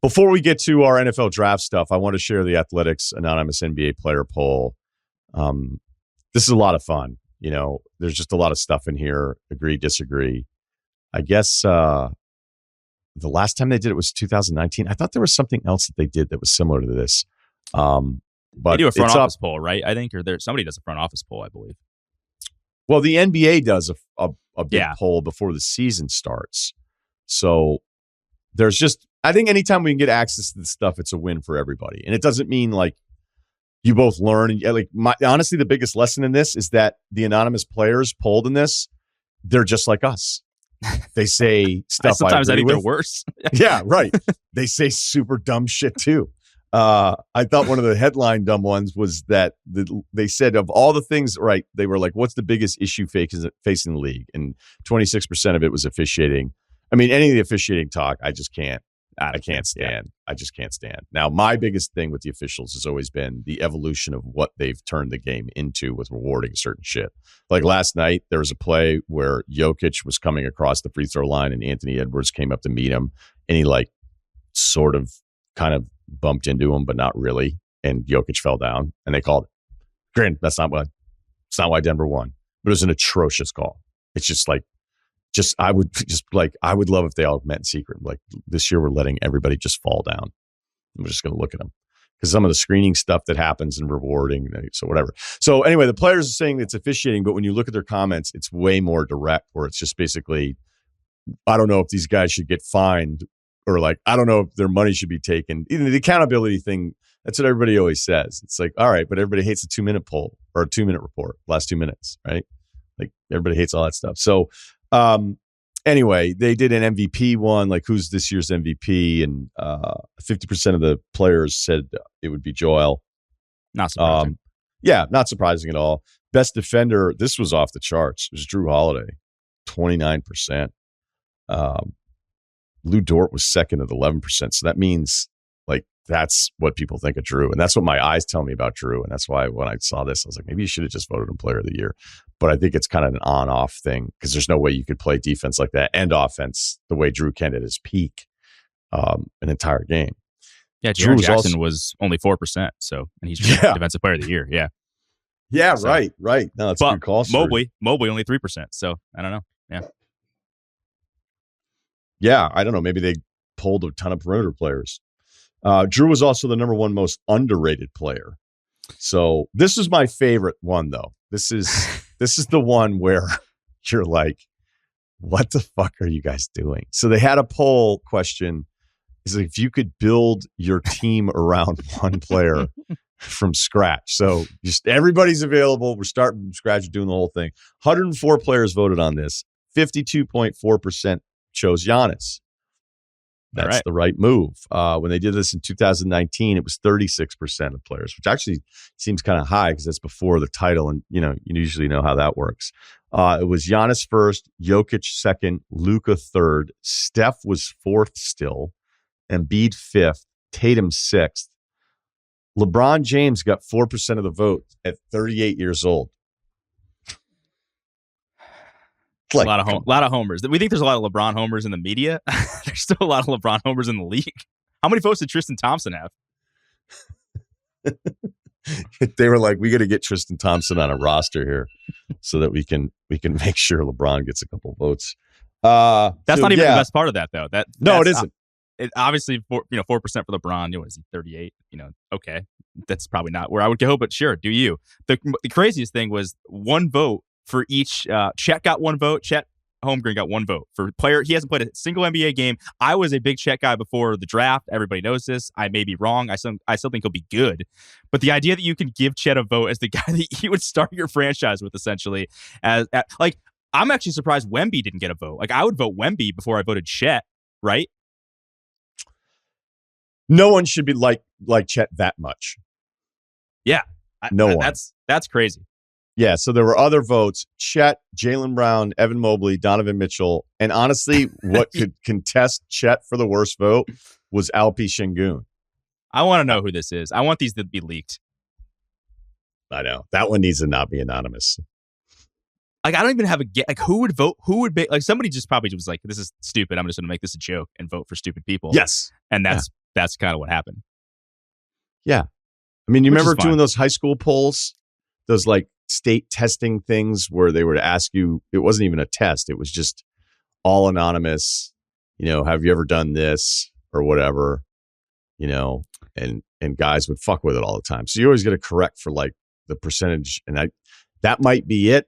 Before we get to our NFL draft stuff, I want to share the Athletics Anonymous NBA Player Poll. This is a lot of fun. There's just a lot of stuff in here. Agree, disagree. I guess the last time they did it was 2019. I thought there was something else that they did that was similar to this. But they do a front office poll, right? I think, or somebody does a front office poll, I believe. Well, the NBA does a big poll before the season starts. So there's just, I think anytime we can get access to this stuff, it's a win for everybody. And it doesn't mean like you both learn. Honestly, the biggest lesson in this is that the anonymous players polled in this, they're just like us. They say stuff. Sometimes I think they're worse. Yeah, right. They say super dumb shit too. I thought one of the headline dumb ones was that they said of all the things, right, they were like, what's the biggest issue facing the league? And 26% of it was officiating. I mean, any of the officiating talk, I just can't. I can't stand. I just can't stand. Now, my biggest thing with the officials has always been the evolution of what they've turned the game into with rewarding certain shit. Like last night, there was a play where Jokic was coming across the free throw line and Anthony Edwards came up to meet him. And he kind of bumped into him, but not really. And Jokic fell down and they called it. Granted, it's not why Denver won, but it was an atrocious call. It's just like, I would love if they all met in secret. Like this year, we're letting everybody just fall down. I'm just going to look at them because some of the screening stuff that happens and rewarding. So whatever. So anyway, the players are saying it's officiating, but when you look at their comments, it's way more direct where it's just basically, I don't know if these guys should get fined or like, I don't know if their money should be taken. Even the accountability thing, that's what everybody always says. It's like, all right, but everybody hates a 2-minute poll or a 2-minute report, last 2 minutes, right? Like everybody hates all that stuff. So, anyway, they did an MVP one, like who's this year's MVP, and 50% of the players said it would be Joel. Not surprising. Yeah, not surprising at all. Best defender, this was off the charts. It was Drew Holiday, 29%. Lou Dort was second at 11%. So that means like that's what people think of Drew. And that's what my eyes tell me about Drew. And that's why when I saw this, I was like, maybe you should have just voted him player of the year. But I think it's kind of an on-off thing because there's no way you could play defense like that and offense the way Drew can at his peak an entire game. Yeah, Jaren Jackson was only 4%. So, and he's defensive player of the year. Yeah. Yeah, so, right. No, that's a good call. Mobley only 3%. So I don't know. Yeah. Yeah, I don't know. Maybe they pulled a ton of perimeter players. Drew was also the number one most underrated player. So this is my favorite one, though. This is the one where you're like, what the fuck are you guys doing? So they had a poll question. It's like, if you could build your team around one player from scratch. So just everybody's available. We're starting from scratch, doing the whole thing. 104 players voted on this. 52.4% chose Giannis. That's the right move. When they did this in 2019, it was 36% of players, which actually seems kind of high because that's before the title. And, you usually know how that works. It was Giannis first, Jokic second, Luka third. Steph was fourth still, Embiid fifth, Tatum sixth. LeBron James got 4% of the vote at 38 years old. Like, a lot of homers. We think there's a lot of LeBron homers in the media. There's still a lot of LeBron homers in the league. How many votes did Tristan Thompson have? They were like, we got to get Tristan Thompson on a roster here so that we can make sure LeBron gets a couple votes. That's not even the best part of that, though. It isn't. It obviously 4% for LeBron. What is he, 38? Okay, that's probably not where I would go, but sure, do you? The craziest thing was one vote for each. Chet got one vote. Chet Holmgren got one vote for player. He hasn't played a single NBA game. I was a big Chet guy before the draft. Everybody knows this. I may be wrong. I still think he'll be good. But the idea that you can give Chet a vote as the guy that you would start your franchise with, essentially, I'm actually surprised Wemby didn't get a vote. Like, I would vote Wemby before I voted Chet, right? No one should be like Chet that much. Yeah. No one. That's crazy. Yeah, so there were other votes. Chet, Jaylen Brown, Evan Mobley, Donovan Mitchell. And honestly, what could contest Chet for the worst vote was Alpi Şengün. I want to know who this is. I want these to be leaked. I know. That one needs to not be anonymous. Like, I don't even have a guess. Like, who would vote? Who would be like? Somebody just probably was like, "This is stupid. I'm just going to make this a joke and vote for stupid people." Yes, and that's that's kind of what happened. Yeah. I mean, you Which is remember fine. doing those high school polls, those like state testing things where they would ask you, it wasn't even a test. It was just all anonymous, have you ever done this or whatever, and guys would fuck with it all the time. So you always get to correct for like the percentage. And that might be it.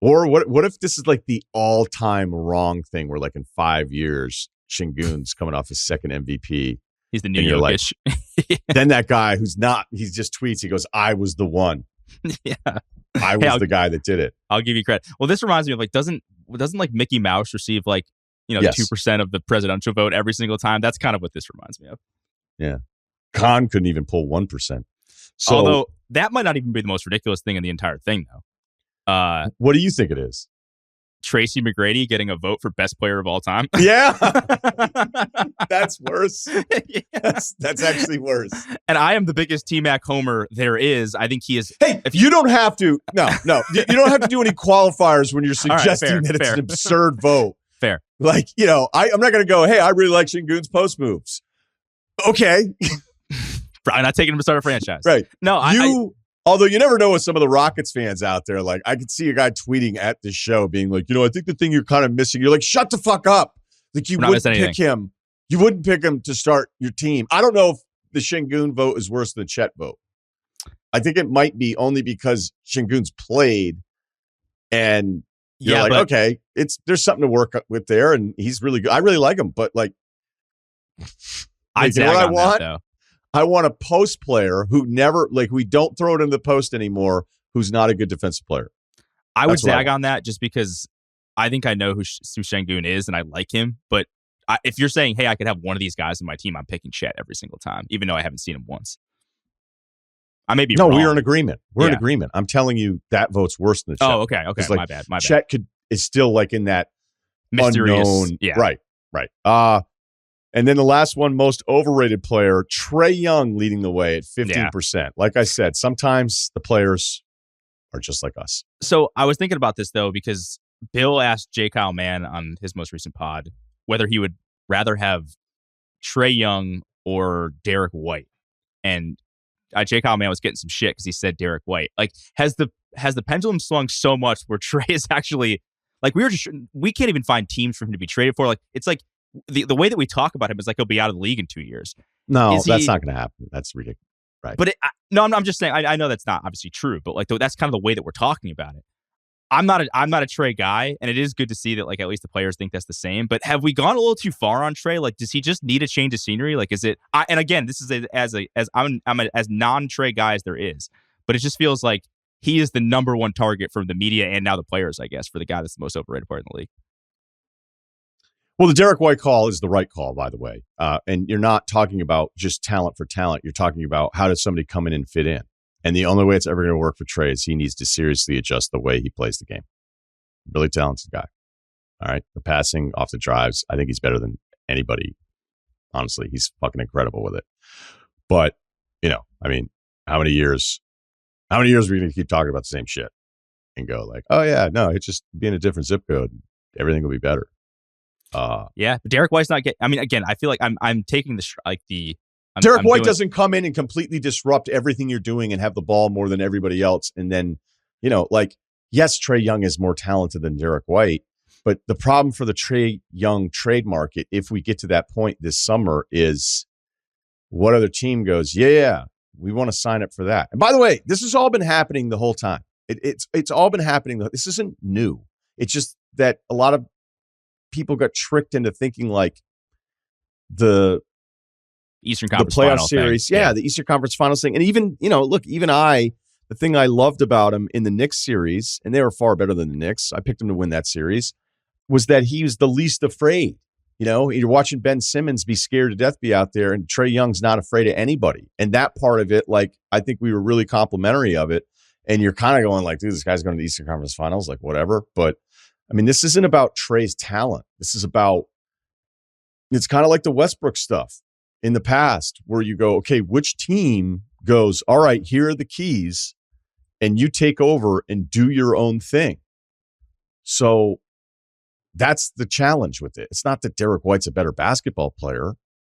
Or what if this is like the all-time wrong thing where like in 5 years, Şengün's coming off his second MVP. He's the new and you're Jokic. like, then that guy who's not, he just tweets, he goes, I was the one. Yeah. I was the guy that did it. I'll give you credit. Well, this reminds me of like, doesn't like Mickey Mouse receive like, Yes. 2% of the presidential vote every single time? That's kind of what this reminds me of. Yeah. Khan couldn't even pull 1%. So, although that might not even be the most ridiculous thing in the entire thing, though. What do you think it is? Tracy McGrady getting a vote for best player of all time. Yeah. That's worse. Yes. That's actually worse. And I am the biggest T-Mac homer there is. I think he is. Hey, you don't have to. No. You don't have to do any qualifiers when you're suggesting that it's an absurd vote. Fair. Like, I'm not going to go, hey, I really like Şengün's post moves. Okay. I'm not taking him to start a franchise. Right. No, although you never know with some of the Rockets fans out there, like I could see a guy tweeting at the show being like, I think the thing you're kind of missing, you're like, shut the fuck up. Like you wouldn't pick him. You wouldn't pick him to start your team. I don't know if the Şengün vote is worse than the Chet vote. I think it might be only because Şengün's played and you're okay, there's something to work with there and he's really good. I really like him, but like, I'd say what I want? That, though. I want a post player who never, like, we don't throw it in the post anymore, who's not a good defensive player. I would zag on that just because I think I know who Şengün is and I like him. But if you're saying, hey, I could have one of these guys in my team, I'm picking Chet every single time, even though I haven't seen him once. I may be wrong. No, we're in agreement. We're in agreement. I'm telling you that vote's worse than the Chet. Oh, okay. Like, my bad. Chet is still like in that mysterious, unknown. Yeah. Right. And then the last one, most overrated player, Trae Young leading the way at 15%. Yeah. Like I said, sometimes the players are just like us. So I was thinking about this, though, because Bill asked J. Kyle Mann on his most recent pod whether he would rather have Trae Young or Derek White. And J. Kyle Mann was getting some shit because he said Derek White. Like, has the pendulum swung so much where Trae is actually, like, we can't even find teams for him to be traded for. Like, it's like, the way that we talk about him is like he'll be out of the league in 2 years. No, that's not going to happen. That's ridiculous. Right. But I'm just saying, I know that's not obviously true, but like that's kind of the way that we're talking about it. I'm not a Trae guy, and it is good to see that like at least the players think that's the same. But have we gone a little too far on Trae? Like, does he just need a change of scenery? Like, is it? And again, this is as non-Trae guy as there is, but it just feels like he is the number one target from the media and now the players, I guess, for the guy that's the most overrated player in the league. Well, the Derek White call is the right call, by the way. And you're not talking about just talent for talent. You're talking about how does somebody come in and fit in. And the only way it's ever going to work for Trae is he needs to seriously adjust the way he plays the game. Really talented guy. All right. The passing off the drives, I think he's better than anybody. Honestly, he's fucking incredible with it. But, how many years are we going to keep talking about the same shit and go like, oh, yeah, no, it's just being a different zip code. Everything will be better. But Derek White's not getting. I mean, again, I feel like I'm taking Derek White doesn't come in and completely disrupt everything you're doing and have the ball more than everybody else. And then, yes, Trae Young is more talented than Derek White, but the problem for the Trae Young trade market, if we get to that point this summer, is what other team goes, yeah, we want to sign up for that. And by the way, this has all been happening the whole time. It's all been happening. This isn't new. It's just that a lot of people got tricked into thinking like the Eastern Conference playoff Finals series, thing. The Eastern Conference Finals thing, and even the thing I loved about him in the Knicks series, and they were far better than the Knicks. I picked him to win that series. Was that he was the least afraid? You're watching Ben Simmons be scared to death, be out there, and Trae Young's not afraid of anybody. And that part of it, like I think we were really complimentary of it. And you're kind of going like, dude, this guy's going to the Eastern Conference Finals, like whatever, but. I mean, this isn't about Trae's talent. This is about, it's kind of like the Westbrook stuff in the past where you go, okay, which team goes, all right, here are the keys, and you take over and do your own thing. So that's the challenge with it. It's not that Derek White's a better basketball player.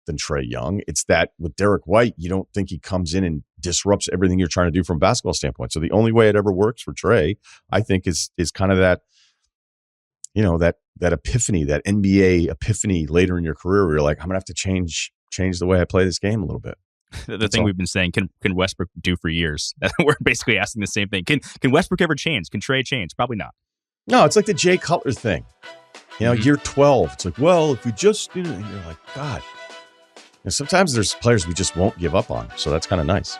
than Trae Young. It's that with Derek White, you don't think he comes in and disrupts everything you're trying to do from a basketball standpoint. So the only way it ever works for Trae, I think, is kind of that, that epiphany, that NBA epiphany later in your career where you're like, I'm going to have to change the way I play this game a little bit. The thing we've been saying, can Westbrook do for years? We're basically asking the same thing. Can Westbrook ever change? Can Trae change? Probably not. No, it's like the Jay Cutler thing. Year 12, it's like, well, if we just, and you're like, God. Sometimes there's players we just won't give up on. So that's kind of nice.